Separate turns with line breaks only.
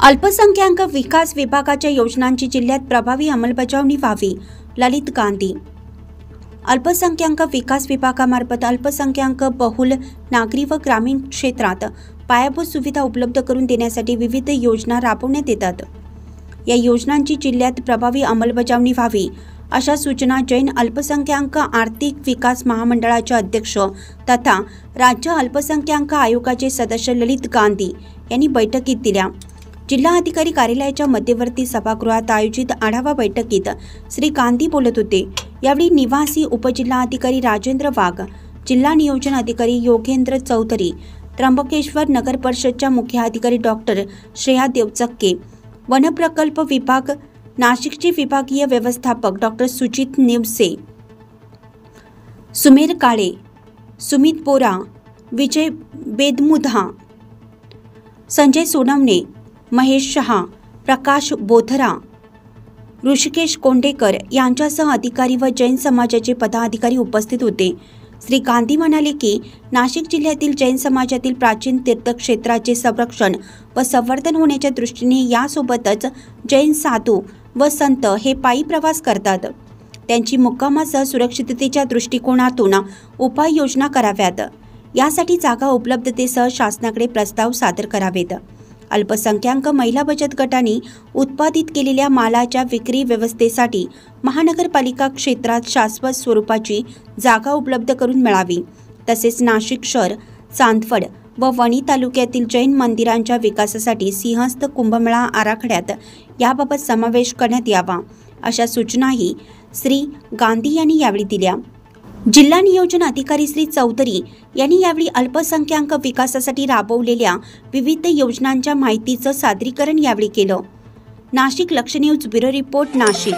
अल्पसंख्याक विकास विभागाच्या योजनांची जिल्ह्यात प्रभावी अंमलबजावणी व्हावी. ललित गांधी. अल्पसंख्याक विकास विभागामार्फत अल्पसंख्याक बहुल नागरी व ग्रामीण क्षेत्रात पायाभूत सुविधा उपलब्ध करून देण्यासाठी विविध योजना राबवण्यात येतात. या योजनांची जिल्ह्यात प्रभावी अंमलबजावणी व्हावी अशा सूचना जैन अल्पसंख्याक आर्थिक विकास महामंडळाचे अध्यक्ष तथा राज्य अल्पसंख्याक आयोगाचे सदस्य ललित गांधी यांनी बैठकीत दिल्या. जिल्हा अधिकारी कार्यालयाच्या मध्यवर्ती सभागृहात आयोजित आढावा बैठकीत श्री गांधी बोलत होते. यावेळी निवासी उपजिल्हाधिकारी राजेंद्र वाघ, जिल्हा नियोजन अधिकारी योगेंद्र चौधरी, त्र्यंबकेश्वर नगर परिषदच्या मुख्याधिकारी डॉक्टर श्रेया देवचक्के, वनप्रकल्प विभाग नाशिकचे विभागीय व्यवस्थापक डॉक्टर सुजित निवसे, सुमेर काळे, सुमित बोरा, विजय बेदमुधा, संजय सोनवणे, महेश शहा, प्रकाश बोथरा, ऋषिकेश कोंडेकर यांच्यासह अधिकारी व जैन समाजाचे पदाधिकारी उपस्थित होते. श्री गांधी म्हणाले की नाशिक जिल्ह्यातील जैन समाजातील प्राचीन तीर्थक्षेत्राचे संरक्षण व संवर्धन होण्याच्या दृष्टीने यासोबतच जैन साधू व संत हे पायी प्रवास करतात. त्यांची मुक्कामासह सुरक्षिततेच्या दृष्टिकोनातून उपाययोजना कराव्यात. यासाठी जागा उपलब्धतेसह शासनाकडे प्रस्ताव सादर करावेत. अल्पसंख्याक महिला बचत गटांनी उत्पादित केलेल्या मालाच्या विक्री व्यवस्थेसाठी महानगरपालिका क्षेत्रात शाश्वत स्वरूपाची जागा उपलब्ध करून मिळावी. तसेच नाशिक शहर, चांदवड व वणी तालुक्यातील जैन मंदिरांच्या विकासासाठी सिंहस्थ कुंभमेळा आराखड्यात याबाबत समावेश करण्यात यावा अशा सूचनाही श्री गांधी यांनी यावेळी दिल्या. जिल्हा नियोजन अधिकारी श्री चौधरी यांनी यावेळी अल्पसंख्याक विकासासाठी राबवलेल्या विविध योजनांच्या माहितीचं सादरीकरण यावेळी केलं. नाशिक लक्ष न्यूज ब्युरो रिपोर्ट, नाशिक.